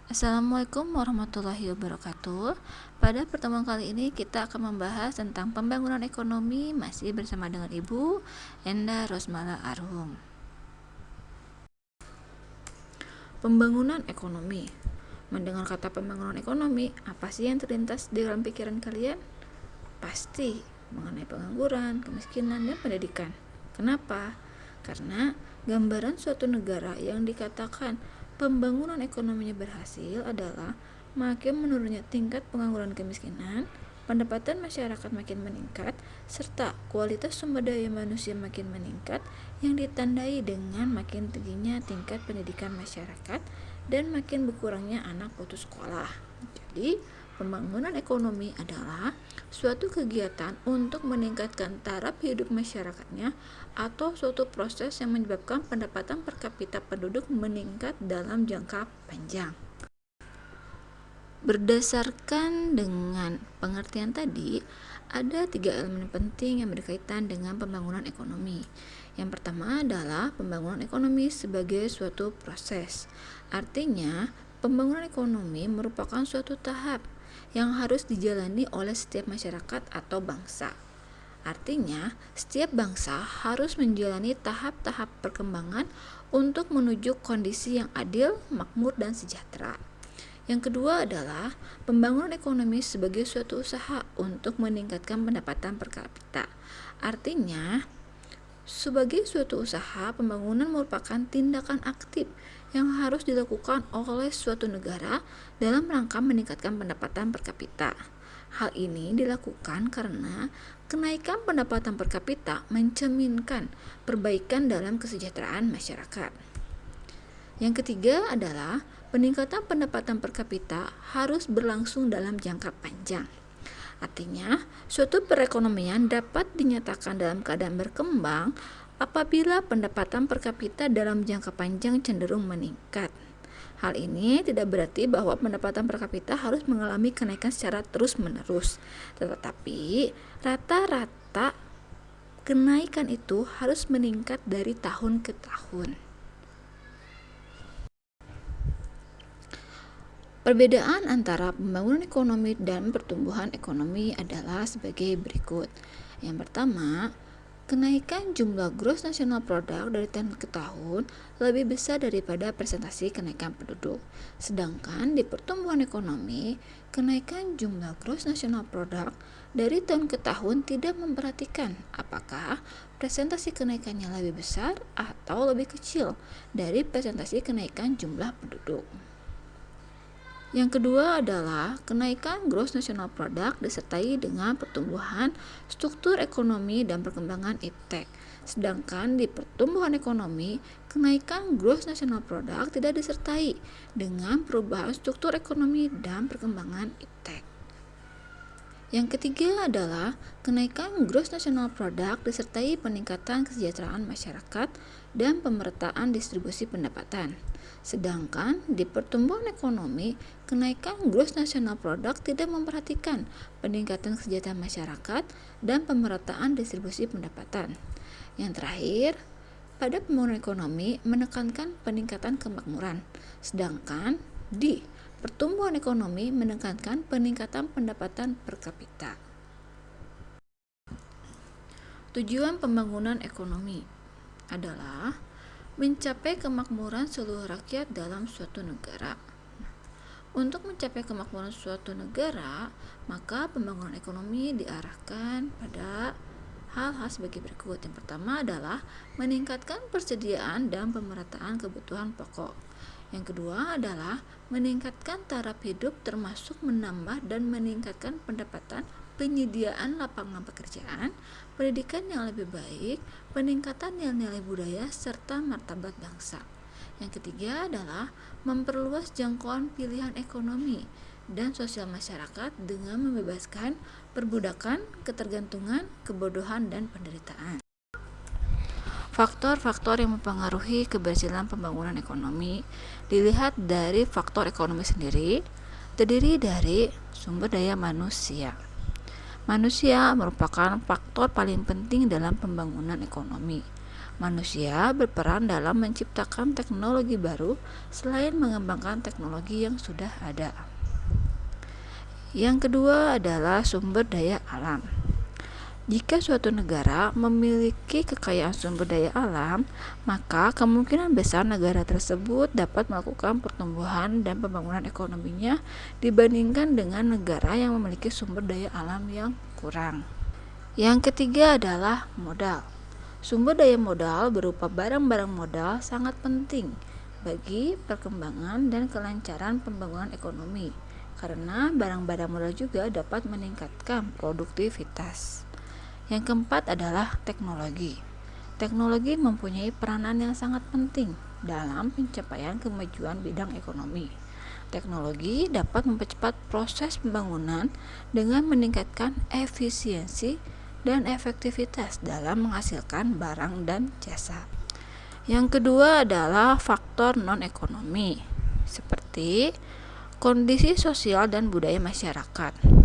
Assalamualaikum warahmatullahi wabarakatuh. Pada pertemuan kali ini kita akan membahas tentang pembangunan ekonomi masih bersama dengan Ibu Enda Rosmala Arhum. Pembangunan ekonomi. Mendengar kata pembangunan ekonomi, apa sih yang terlintas di dalam pikiran kalian? Pasti mengenai pengangguran, kemiskinan, dan pendidikan. Kenapa? Karena gambaran suatu negara yang dikatakan pembangunan ekonominya berhasil adalah makin menurunnya tingkat pengangguran, kemiskinan, pendapatan masyarakat makin meningkat, serta kualitas sumber daya manusia makin meningkat yang ditandai dengan makin tingginya tingkat pendidikan masyarakat dan makin berkurangnya anak putus sekolah. Jadi, pembangunan ekonomi adalah suatu kegiatan untuk meningkatkan taraf hidup masyarakatnya atau suatu proses yang menyebabkan pendapatan per kapita penduduk meningkat dalam jangka panjang. Berdasarkan dengan pengertian tadi, ada 3 elemen penting yang berkaitan dengan pembangunan ekonomi. Yang pertama adalah pembangunan ekonomi sebagai suatu proses. Artinya, pembangunan ekonomi merupakan suatu tahap yang harus dijalani oleh setiap masyarakat atau bangsa. Artinya, setiap bangsa harus menjalani tahap-tahap perkembangan untuk menuju kondisi yang adil, makmur, dan sejahtera. Yang kedua adalah pembangunan ekonomi sebagai suatu usaha untuk meningkatkan pendapatan per kapita. Artinya, sebagai suatu usaha, pembangunan merupakan tindakan aktif yang harus dilakukan oleh suatu negara dalam rangka meningkatkan pendapatan per kapita. Hal ini dilakukan karena kenaikan pendapatan per kapita mencerminkan perbaikan dalam kesejahteraan masyarakat. Yang ketiga adalah peningkatan pendapatan per kapita harus berlangsung dalam jangka panjang. Artinya, suatu perekonomian dapat dinyatakan dalam keadaan berkembang apabila pendapatan per kapita dalam jangka panjang cenderung meningkat. Hal ini tidak berarti bahwa pendapatan per kapita harus mengalami kenaikan secara terus-menerus, tetapi rata-rata kenaikan itu harus meningkat dari tahun ke tahun. Perbedaan antara pembangunan ekonomi dan pertumbuhan ekonomi adalah sebagai berikut. Yang pertama, kenaikan jumlah gross national product dari tahun ke tahun lebih besar daripada presentasi kenaikan penduduk. Sedangkan di pertumbuhan ekonomi, kenaikan jumlah gross national product dari tahun ke tahun tidak memperhatikan apakah presentasi kenaikannya lebih besar atau lebih kecil dari presentasi kenaikan jumlah penduduk. Yang kedua adalah kenaikan gross national product disertai dengan pertumbuhan struktur ekonomi dan perkembangan iptek. Sedangkan di pertumbuhan ekonomi, kenaikan gross national product tidak disertai dengan perubahan struktur ekonomi dan perkembangan iptek. Yang ketiga adalah kenaikan gross national product disertai peningkatan kesejahteraan masyarakat dan pemerataan distribusi pendapatan. Sedangkan di pertumbuhan ekonomi, kenaikan gross national product tidak memperhatikan peningkatan kesejahteraan masyarakat dan pemerataan distribusi pendapatan. Yang terakhir, pada pembangunan ekonomi menekankan peningkatan kemakmuran, sedangkan di pertumbuhan ekonomi menekankan peningkatan pendapatan per kapita. Tujuan pembangunan ekonomi adalah mencapai kemakmuran seluruh rakyat dalam suatu negara. Untuk mencapai kemakmuran suatu negara, maka pembangunan ekonomi diarahkan pada hal-hal sebagai berikut. Yang pertama adalah meningkatkan persediaan dan pemerataan kebutuhan pokok. Yang kedua adalah meningkatkan taraf hidup termasuk menambah dan meningkatkan pendapatan, penyediaan lapangan pekerjaan, pendidikan yang lebih baik, peningkatan nilai-nilai budaya, serta martabat bangsa. Yang ketiga adalah memperluas jangkauan pilihan ekonomi dan sosial masyarakat dengan membebaskan perbudakan, ketergantungan, kebodohan, dan penderitaan. Faktor-faktor yang mempengaruhi keberhasilan pembangunan ekonomi dilihat dari faktor ekonomi sendiri, terdiri dari sumber daya manusia. Manusia merupakan faktor paling penting dalam pembangunan ekonomi. Manusia berperan dalam menciptakan teknologi baru selain mengembangkan teknologi yang sudah ada. Yang kedua adalah sumber daya alam. Jika suatu negara memiliki kekayaan sumber daya alam, maka kemungkinan besar negara tersebut dapat melakukan pertumbuhan dan pembangunan ekonominya dibandingkan dengan negara yang memiliki sumber daya alam yang kurang. Yang ketiga adalah modal. Sumber daya modal berupa barang-barang modal sangat penting bagi perkembangan dan kelancaran pembangunan ekonomi, karena barang-barang modal juga dapat meningkatkan produktivitas. Yang keempat adalah teknologi. Teknologi mempunyai peranan yang sangat penting dalam pencapaian kemajuan bidang ekonomi. Teknologi dapat mempercepat proses pembangunan dengan meningkatkan efisiensi dan efektivitas dalam menghasilkan barang dan jasa. Yang kedua adalah faktor non-ekonomi, seperti kondisi sosial dan budaya masyarakat.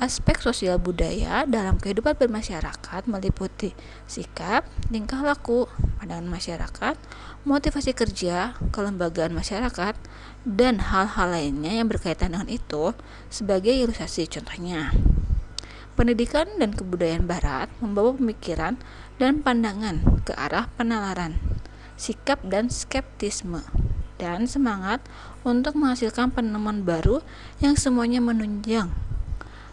Aspek sosial budaya dalam kehidupan bermasyarakat meliputi sikap, tingkah laku, pandangan masyarakat, motivasi kerja, kelembagaan masyarakat, dan hal-hal lainnya yang berkaitan dengan itu sebagai ilustrasi. Contohnya, pendidikan dan kebudayaan barat membawa pemikiran dan pandangan ke arah penalaran, sikap dan skeptisme, dan semangat untuk menghasilkan penemuan baru yang semuanya menunjang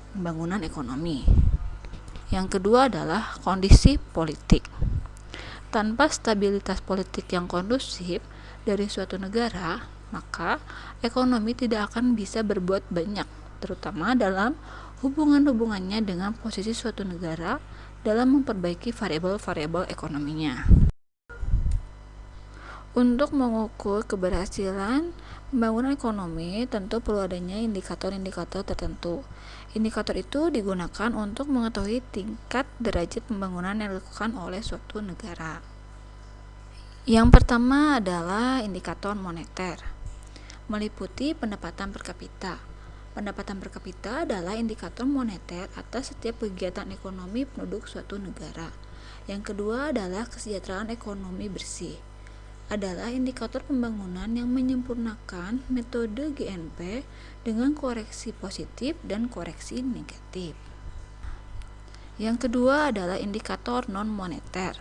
pembangunan ekonomi. Yang kedua adalah kondisi politik. Tanpa stabilitas politik yang kondusif dari suatu negara, maka ekonomi tidak akan bisa berbuat banyak, terutama dalam hubungan-hubungannya dengan posisi suatu negara dalam memperbaiki variabel-variabel ekonominya. Untuk mengukur keberhasilan pembangunan ekonomi, tentu perlu adanya indikator-indikator tertentu. Indikator itu digunakan untuk mengetahui tingkat derajat pembangunan yang dilakukan oleh suatu negara. Yang pertama adalah indikator moneter, meliputi pendapatan per kapita. Pendapatan per kapita adalah indikator moneter atas setiap kegiatan ekonomi penduduk suatu negara. Yang kedua adalah kesejahteraan ekonomi bersih, adalah indikator pembangunan yang menyempurnakan metode GNP dengan koreksi positif dan koreksi negatif. Yang kedua adalah indikator non-moneter.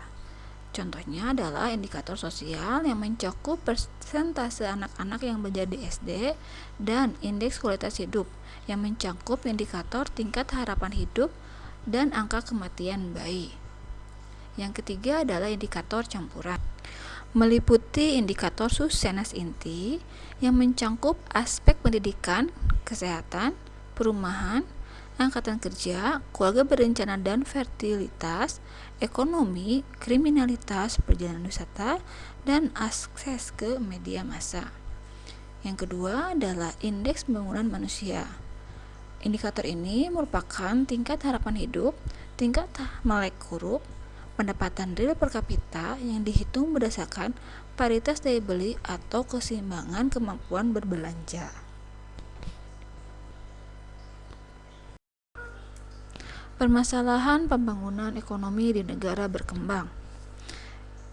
Contohnya adalah indikator sosial yang mencakup persentase anak-anak yang belajar di SD dan indeks kualitas hidup yang mencakup indikator tingkat harapan hidup dan angka kematian bayi. Yang ketiga adalah indikator campuran, meliputi indikator sukses inti yang mencakup aspek pendidikan, kesehatan, perumahan, angkatan kerja, keluarga berencana dan fertilitas, ekonomi, kriminalitas, perjalanan wisata, dan akses ke media massa. Yang kedua adalah indeks pembangunan manusia. Indikator ini merupakan tingkat harapan hidup, tingkat melek huruf, pendapatan real per kapita yang dihitung berdasarkan paritas daya beli atau keseimbangan kemampuan berbelanja. Permasalahan pembangunan ekonomi di negara berkembang.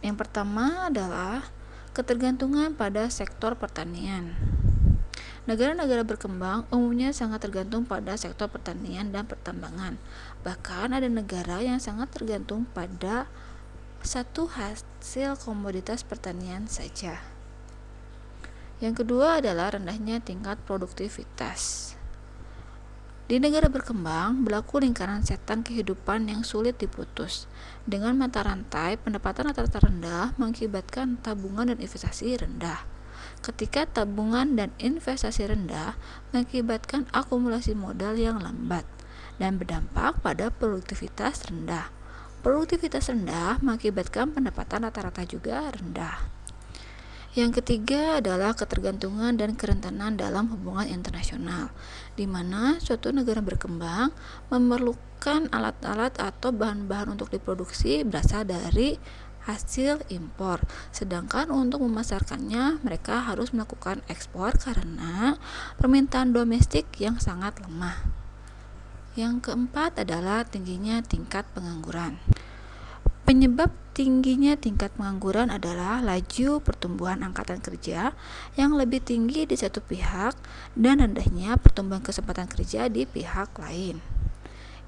Yang pertama adalah ketergantungan pada sektor pertanian. Negara-negara berkembang umumnya sangat tergantung pada sektor pertanian dan pertambangan. Bahkan ada negara yang sangat tergantung pada satu hasil komoditas pertanian saja. Yang kedua adalah rendahnya tingkat produktivitas. Di negara berkembang berlaku lingkaran setan kehidupan yang sulit diputus. Dengan mata rantai pendapatan rata-rata rendah mengakibatkan tabungan dan investasi rendah. Ketika tabungan dan investasi rendah mengakibatkan akumulasi modal yang lambat dan berdampak pada produktivitas rendah. Produktivitas rendah mengakibatkan pendapatan rata-rata juga rendah. Yang ketiga adalah ketergantungan dan kerentanan dalam hubungan internasional, di mana suatu negara berkembang memerlukan alat-alat atau bahan-bahan untuk diproduksi berasal dari hasil impor, sedangkan untuk memasarkannya mereka harus melakukan ekspor karena permintaan domestik yang sangat lemah. Yang keempat adalah tingginya tingkat pengangguran. Penyebab Tingginya tingkat pengangguran adalah laju pertumbuhan angkatan kerja yang lebih tinggi di satu pihak dan rendahnya pertumbuhan kesempatan kerja di pihak lain.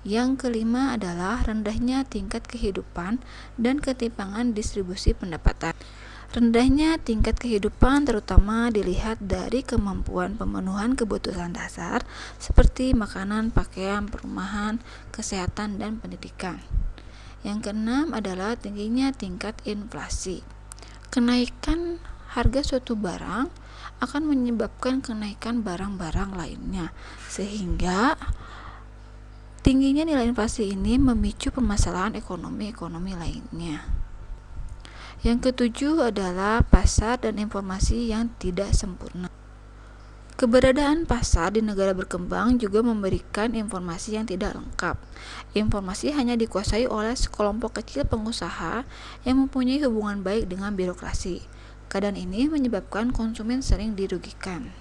Yang kelima adalah rendahnya tingkat kehidupan dan ketimpangan distribusi pendapatan. Rendahnya tingkat kehidupan terutama dilihat dari kemampuan pemenuhan kebutuhan dasar seperti makanan, pakaian, perumahan, kesehatan, dan pendidikan. Yang keenam adalah tingginya tingkat inflasi. Kenaikan harga suatu barang akan menyebabkan kenaikan barang-barang lainnya, sehingga tingginya nilai inflasi ini memicu permasalahan ekonomi lainnya. Yang ketujuh adalah pasar dan informasi yang tidak sempurna. Keberadaan pasar di negara berkembang juga memberikan informasi yang tidak lengkap. Informasi hanya dikuasai oleh sekelompok kecil pengusaha yang mempunyai hubungan baik dengan birokrasi. Keadaan ini menyebabkan konsumen sering dirugikan.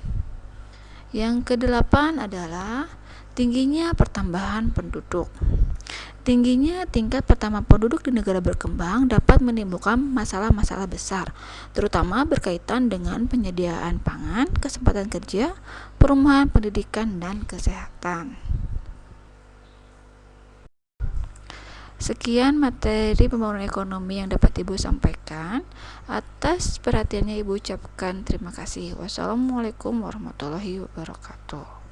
Yang kedelapan adalah tingginya pertambahan penduduk. Tingginya tingkat pertambahan penduduk di negara berkembang dapat menimbulkan masalah-masalah besar, terutama berkaitan dengan penyediaan pangan, kesempatan kerja, perumahan, pendidikan, dan kesehatan. Sekian materi pembangunan ekonomi yang dapat Ibu sampaikan. Atas perhatiannya Ibu ucapkan terima kasih. Wassalamualaikum warahmatullahi wabarakatuh.